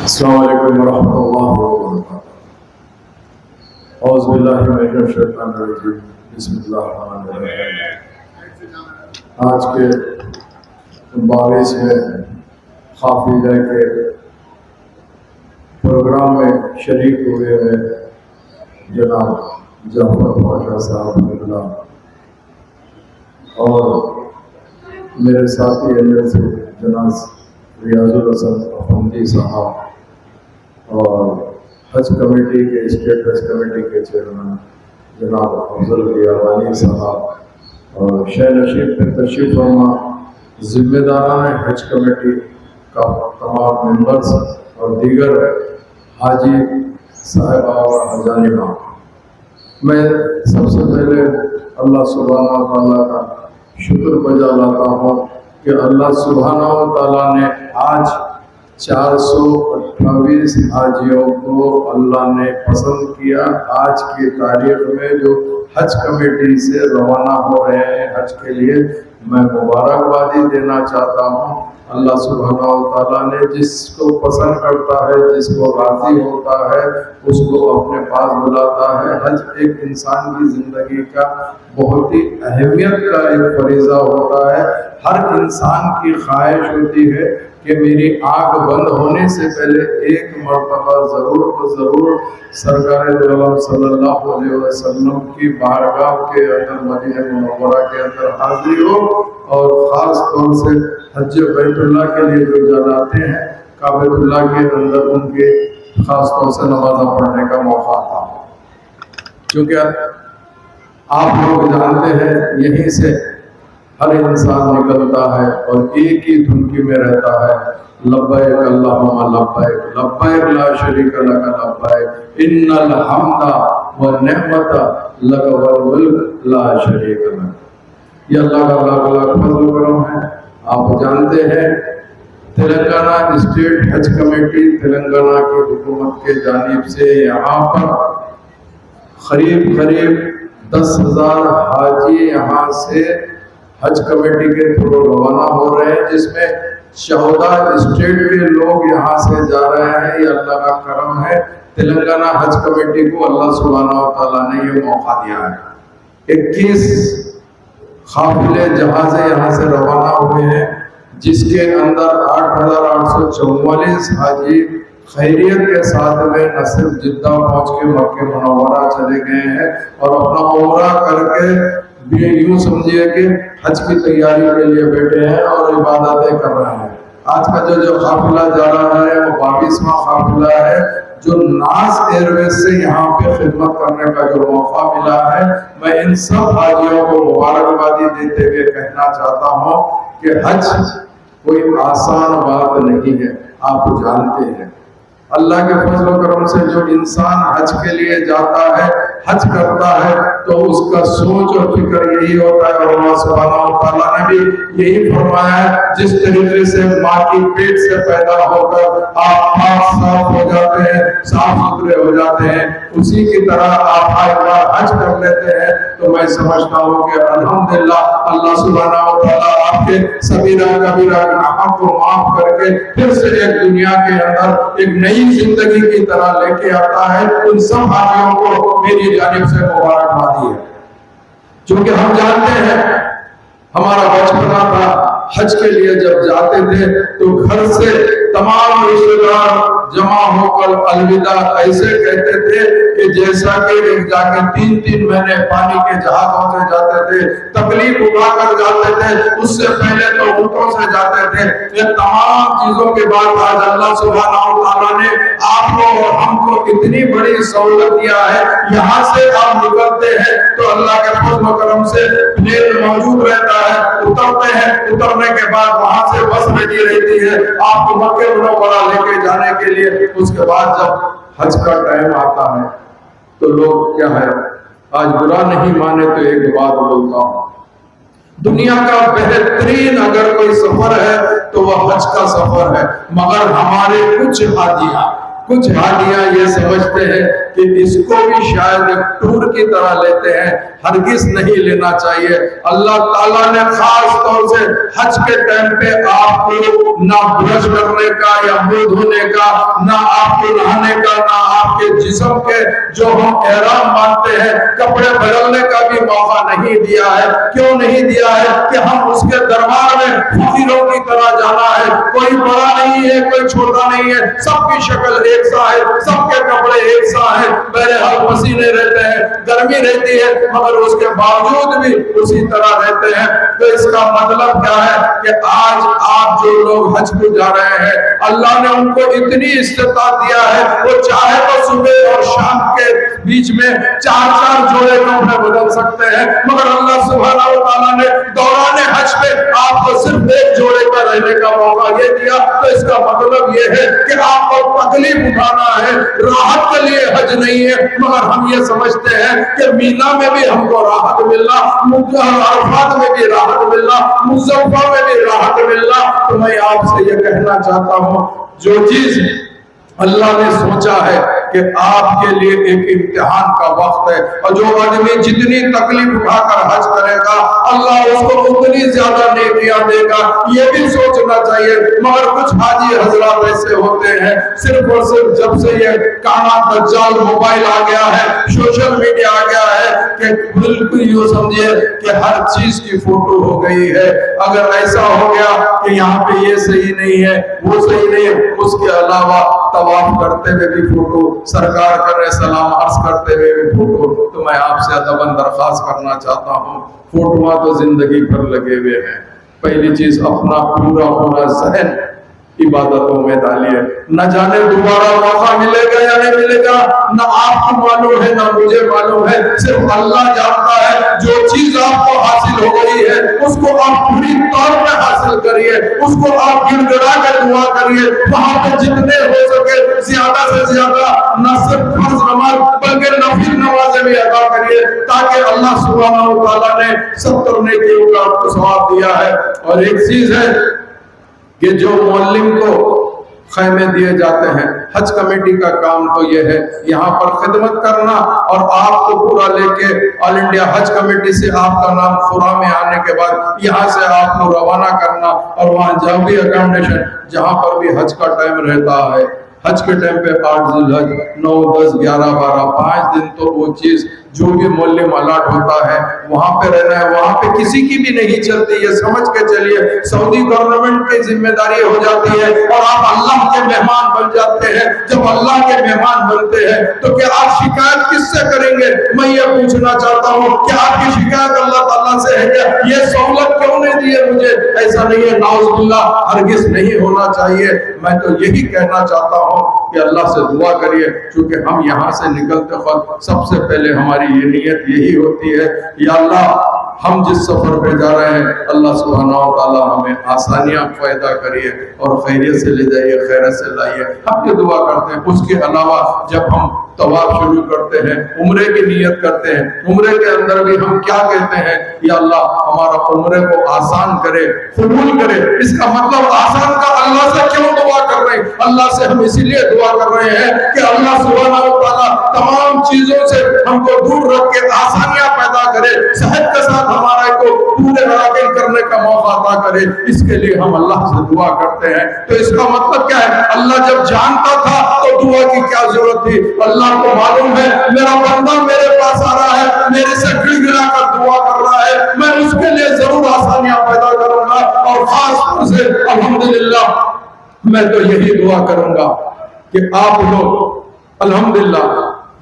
السلام علیکم ورحمۃ اللہ وبرکاتہ۔ اعوذ باللہ من الشیطان الرجیم، بسم اللہ الرحمن الرحیم۔ آج کے 22ویں قافلے کے پروگرام میں شریک ہوئے ہیں جناب جعفر پاشا صاحب اللہ اور میرے ساتھی اندر سے جناب ریاض الحسن افندی صاحب اور حج کمیٹی کے اسٹیٹ حج کمیٹی کے چیئرمین جناب افضل بیابانی صاحب اور شہ نشیب میں تشریف فرما ذمہ داران حج کمیٹی کا تمام ممبرس اور دیگر حاجی صاحبہ اور حجانبہ، میں سب سے پہلے اللہ سبحانہ و تعالیٰ کا شکر بجا لاتا ہوں کہ اللہ سبحانہ و تعالیٰ نے آج 428 حاجیوں کو اللہ نے پسند کیا۔ آج کی تاریخ میں جو حج کمیٹی سے روانہ ہو رہے ہیں حج کے لیے، میں مبارکبادی دینا چاہتا ہوں۔ اللہ سبحانہ و تعالیٰ نے جس کو پسند کرتا ہے، جس کو راضی ہوتا ہے، اس کو اپنے پاس بلاتا ہے۔ حج ایک انسان کی زندگی کا بہت ہی اہمیت کا ایک فریضہ ہوتا ہے۔ ہر انسان کی خواہش ہوتی ہے کہ میری آنکھ بند ہونے سے پہلے ایک مرتبہ ضرور سرکار دو عالم صلی اللہ علیہ وسلم کی بارگاہ کے اندر مدینہ منورہ کے اندر حاضری ہو، اور خاص طور سے حج بیت اللہ کے لیے جو جاتے ہیں کعبۃ اللہ کے اندر ان کے خاص طور سے نمازہ پڑھنے کا موقع آتا ہے، کیونکہ آپ لوگ جانتے ہیں یہیں سے ہر انسان نکلتا ہے اور ایک ہی دھنکی میں رہتا ہے، لبیک اللہم لبیک لبیک لا شریک لک لبیک ان الحمد والنعمت لک والملک لا شریک لک۔ یہ اللہ کا لاکھ لاکھ فضل و کرم ہے۔ آپ جانتے ہیں تلنگانہ اسٹیٹ حج کمیٹی تلنگانہ کی حکومت کے جانب سے یہاں پر قریب 10,000 حاجی یہاں سے حج کمیٹی کے تھرو روانہ ہو رہے ہیں، جس میں 14 اسٹیٹ کے لوگ یہاں سے جا رہے ہیں۔ یہ اللہ کا کرم ہے۔ تلنگانہ حج کمیٹی کو اللہ سبحانہ و تعالیٰ نے یہ موقع دیا ہے۔ 21 قافلے جہازیں یہاں سے روانہ ہوئے ہیں، جس کے اندر 8,844 حاجی خیریت کے ساتھ میں نہ صرف جدہ پہنچ کے مکہ منورہ چلے گئے ہیں اور اپنا عمرہ کر کے بھی یوں سمجھیے کہ حج کی تیاری کے لیے بیٹھے ہیں اور عبادتیں کر رہے ہیں۔ آج کا جو قافلہ جا رہا ہے وہ 22واں قافلہ ہے، جو ناز ایئر ویز سے یہاں پہ خدمت کرنے کا جو موقع ملا ہے۔ میں ان سب حاجیوں کو مبارکبادی دیتے ہوئے کہنا چاہتا ہوں کہ حج کوئی آسان بات نہیں ہے۔ آپ جانتے ہیں اللہ کے فضل و کرم سے جو انسان حج کے لیے جاتا ہے، حج کرتا ہے، تو اس کا سوچ اور فکر یہی ہوتا ہے، اور اللہ سبحانہ و تعالیٰ نے بھی یہی فرمایا ہے، جس طریقے سے ماں کی پیٹ سے پیدا ہو کر آپ پاک صاف ہو جاتے ہیں، صاف ستھرے ہو جاتے ہیں، اسی کی طرح آپ ایک بار حج کر لیتے ہیں تو میں سمجھتا ہوں کہ الحمدللہ اللہ سبحانہ و تعالیٰ آپ کے صغیرہ کبیرہ گناہوں کو معاف کر کے پھر سے ایک دنیا کے اندر ایک نئی زندگی کی طرح لے کے آتا ہے۔ ان سب حاجیوں کو میری جانب سے مبارکبادی ہے، چونکہ ہم جانتے ہیں ہمارا بچپنا تھا، حج کے لیے جب جاتے تھے تو گھر سے تمام رشتہ دار جمع ہو کر الوداع ایسے کہتے تھے کہ جیسا کہ ایک جا کے 3 مہینے پانی کے جہازوں سے جاتے تھے، تکلیف اٹھا کر جاتے تھے، اس سے پہلے تو اونٹوں سے جاتے تھے۔ یہ تمام چیزوں کے بعد آج اللہ سبحانہ و تعالیٰ نے آپ کو اور ہم کو اتنی بڑی سہولت دیا ہے، یہاں سے آپ نکلتے ہیں تو اللہ کے فضل و کرم سے پلین موجود رہتا ہے، اترتے ہیں، اترنے کے بعد وہاں سے بس لگی رہتی ہے آپ کو مکہ منورہ لے کے جانے کے لیے۔ اس کے بعد جب حج کا ٹائم آتا ہے تو لوگ کیا ہے، آج برا نہیں مانے تو ایک بات بولتا ہوں، دنیا کا بہترین اگر کوئی سفر ہے تو وہ حج کا سفر ہے، مگر ہمارے کچھ حاجیاں کچھ حاجیاں یہ سمجھتے ہیں کہ اس کو بھی شاید ایک ٹور کی طرح لیتے ہیں، ہرگز نہیں لینا چاہیے۔ اللہ تعالیٰ نے خاص طور سے حج کے ٹائم پہ آپ کو نہ برش کرنے کا یا منہ دھونے کا، نہ آپ کو نہانے کا، نہ آپ کے جسم کے جو ہم احرام مانتے ہیں کپڑے بدلنے کا بھی موقع نہیں دیا ہے۔ کیوں نہیں دیا ہے؟ کہ ہم اس کے دربار میں فقیروں کی طرح جانا ہے، کوئی بڑا نہیں ہے کوئی چھوٹا نہیں ہے، سب کی شکل ایک سا ہے، سب کے کپڑے ایک سا ہیں، بہرحال پسینے رہتے ہیں، گرمی رہتی ہے، مگر اس کے باوجود بھی اسی طرح رہتے ہیں۔ تو اس کا مطلب کیا ہے کہ آج آپ جو لوگ حج کو جا رہے ہیں، اللہ نے ان کو اتنی استطاعت دیا ہے، وہ چاہے تو صبح اور شام کے بیچ میں 4 جوڑے کپڑے بدل سکتے ہیں، مگر اللہ سبحانہ و تعالیٰ نے دوران حج پہ آپ کو صرف 1 جوڑے کا رہنے کا موقع یہ دیا۔ تو اس کا مطلب یہ ہے کہ آپ کو تکلیف اٹھانا ہے، راحت کے لیے حج نہیں ہے، مگر ہم یہ سمجھتے ہیں کہ مینا میں بھی ہم کو راحت ملنا، عرفات میں بھی راحت ملنا، مزدلفہ میں بھی راحت ملنا۔ تو میں آپ سے یہ کہنا چاہتا ہوں، جو چیز اللہ نے سوچا ہے کہ آپ کے لیے ایک امتحان کا وقت ہے، اور جو آدمی جتنی تکلیف اٹھا کر حج کرے گا اللہ اس کو اتنی زیادہ نیکیاں دے گا، یہ بھی سوچنا چاہیے۔ مگر کچھ حاجی حضرات ایسے ہوتے ہیں، صرف اور صرف جب سے یہ کانا دجال موبائل آ گیا ہے، سوشل میڈیا آ گیا ہے، کہ بالکل یوں سمجھے کہ ہر چیز کی فوٹو ہو گئی ہے۔ اگر ایسا ہو گیا کہ یہاں پہ یہ صحیح نہیں ہے وہ صحیح نہیں ہے، اس کے علاوہ طواف کرتے ہوئے بھی فوٹو، سرکار کرے سلام عرض کرتے ہوئے بھی فوٹو۔ تو میں آپ سے ادباً درخواست کرنا چاہتا ہوں، فوٹوਆਂ تو زندگی بھر لگے ہوئے ہیں، پہلی چیز اپنا پورا ذہن عبادتوں میں ڈالیے، نہ جانے دوبارہ موقع ملے گا یا نہیں ملے گا، نہ آپ کو معلوم ہے نہ مجھے معلوم ہے، صرف اللہ جانتا ہے۔ جو چیز آپ کو حاصل ہو گئی ہے اس کو آپ پوری طور پہ حاصل کریے، اس کو آپ گڑ گڑا کر دعا کریے، وہاں پہ جتنے ہو سکے زیادہ سے زیادہ نہ صرف فرض نماز بلکہ نفل نمازیں بھی ادا کریے، تاکہ اللہ سبحانہ و تعالیٰ نے 70 نیکیوں کا آپ کو ثواب دیا ہے۔ اور ایک چیز ہے کہ جو معلم کو خیمے دیے جاتے ہیں، حج کمیٹی کا کام تو یہ ہے یہاں پر خدمت کرنا، اور آپ کو پورا لے کے آل انڈیا حج کمیٹی سے آپ کا نام خورا میں آنے کے بعد یہاں سے آپ کو روانہ کرنا، اور وہاں جہاں بھی اکامڈیشن جہاں پر بھی حج کا ٹائم رہتا ہے، حج کے ٹائم پہ 8 ذی الحج 9 10 11 12 5 دن تو وہ چیز جو بھی معلم الاٹ ہوتا ہے وہاں پہ رہنا ہے، وہاں پہ کسی کی بھی نہیں چلتی، یہ سمجھ کے چلیے سعودی گورنمنٹ کی ذمہ داری ہو جاتی ہے، اور آپ اللہ کے مہمان بن جاتے ہیں۔ جب اللہ کے مہمان بنتے ہیں تو کیا آپ شکایت کس سے کریں گے؟ میں یہ پوچھنا چاہتا ہوں کہ آپ کی شکایت اللہ تعالیٰ سے ہے کیا؟ یہ سہولت کیوں نہیں دی ہے مجھے؟ ایسا نہیں ہے، نعوذ باللہ، ہرگز نہیں ہونا چاہیے۔ میں تو یہی کہنا چاہتا ہوں کہ اللہ سے دعا کریے، چونکہ ہم یہاں سے نکلتے وقت سب سے پہلے ہماری یہ نیت یہی ہوتی ہے، یا اللہ ہم جس سفر پہ جا رہے ہیں اللہ سبحانہ و تعالی ہمیں آسانیاں پیدا کریے اور خیریت سے لے جائیے، خیرت سے لائیے، ہم یہ دعا کرتے ہیں۔ اس کے علاوہ جب ہم طواف شروع کرتے ہیں، عمرے کی نیت کرتے ہیں، عمرے کے اندر بھی ہم کیا کہتے ہیں؟ یا اللہ ہمارا عمرے کو آسان کرے، قبول کرے۔ اس کا مطلب آسان کا اللہ سے کیوں دعا کر رہے ہیں؟ اللہ سے ہم اسی لیے دعا کر رہے ہیں کہ اللہ سبحانہ و تعالیٰ تمام چیزوں سے ہم کو دور رکھ کے آسانیاں پیدا کرے، صحت کے ساتھ ہمارے کو پورے مراکز کرنے کا موقع عطا کرے۔ اس کے لیے ہم اللہ سے دعا کرتے ہیں۔ تو اس کا مطلب کیا ہے؟ اللہ جب جانتا تھا تو دعا کی کیا ضرورت تھی؟ اللہ کو معلوم ہے میرا بندہ میرے پاس آ رہا ہے، میرے سے گڑ گڑا کر دعا کر رہا ہے، میں اس کے لیے ضرور آسانیاں پیدا کروں گا۔ اور خاص طور سے الحمدللہ میں تو یہی دعا کروں گا کہ آپ لوگ الحمدللہ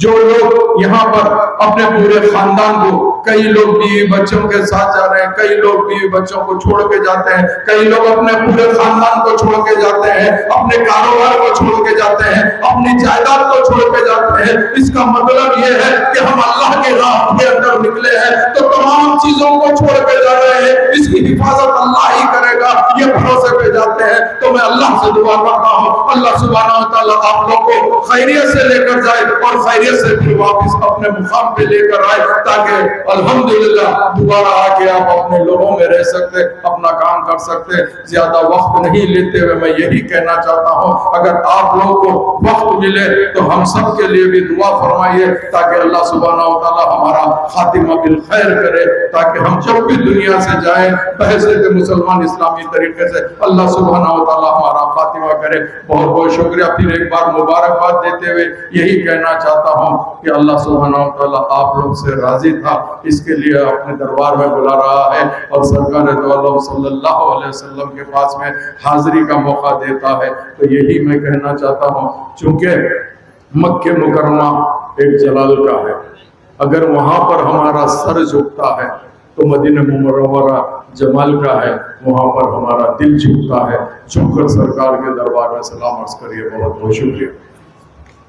جو لوگ یہاں پر اپنے پورے خاندان کو، کئی لوگ بیوی بچوں کے ساتھ جا رہے ہیں، کئی لوگ بیوی بچوں کو چھوڑ کے جاتے ہیں، کئی لوگ اپنے پورے خاندان کو چھوڑ کے جاتے ہیں، اپنے کاروبار کو چھوڑ کے جاتے ہیں، اپنی جائیداد کو چھوڑ کے جاتے ہیں۔ اس کا مطلب یہ ہے کہ ہم اللہ کے راہ کے اندر نکلے ہیں تو تمام چیزوں کو چھوڑ کے جا رہے ہیں، اس کی حفاظت اللہ ہی کرے گا، یہ بھروسے پہ جاتے ہیں۔ تو میں اللہ سے دعا کرتا ہوں اللہ سبحانہ و تعالیٰ آپ لوگوں کو خیریت سے لے کر جائے اور خیریت طریقے سے پھر واپس اپنے مقام پہ لے کر آئے تاکہ الحمدللہ دوبارہ آ کے آپ اپنے لوگوں میں رہ سکتے، اپنا کام کر سکتے۔ زیادہ وقت نہیں لیتے ہوئے میں یہی کہنا چاہتا ہوں، اگر آپ لوگوں کو وقت ملے تو ہم سب کے لیے بھی دعا فرمائیے تاکہ اللہ سبحانہ و تعالی ہمارا خاتمہ بالخیر کرے، تاکہ ہم جب بھی دنیا سے جائیں بحیثیت مسلمان اسلامی طریقے سے اللہ سبحانہ و تعالی ہمارا خاتمہ کرے۔ بہت بہت شکریہ، پھر ایک بار مبارکباد دیتے ہوئے یہی کہنا چاہتا ہوں کہ اللہ سبحانہ و تعالی آپ لوگ سے راضی تھا، اس کے لیے اپنے دربار میں بلا رہا ہے اور سرکار دو عالم صلی اللہ علیہ وسلم کے پاس میں حاضری کا موقع دیتا ہے۔ تو یہی میں کہنا چاہتا ہوں، چونکہ مکہ مکرمہ ایک جلال کا ہے، اگر وہاں پر ہمارا سر جھکتا ہے تو مدینہ منورہ جمال کا ہے، وہاں پر ہمارا دل جھکتا ہے۔ جھک کر سرکار کے دربار میں سلام عرض کریے۔ بہت بہت شکریہ۔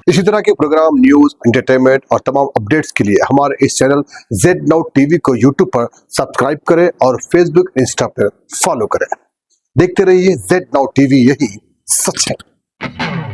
اسی طرح کے پروگرام، نیوز، انٹرٹینمنٹ اور تمام اپڈیٹس کے لیے ہمارے اس channel Z now T V کو یوٹیوب پر سبسکرائب کریں اور فیس بک، انسٹا پر فالو کریں۔ دیکھتے رہیے زیڈ ناؤ ٹی وی، یہی سچ ہے۔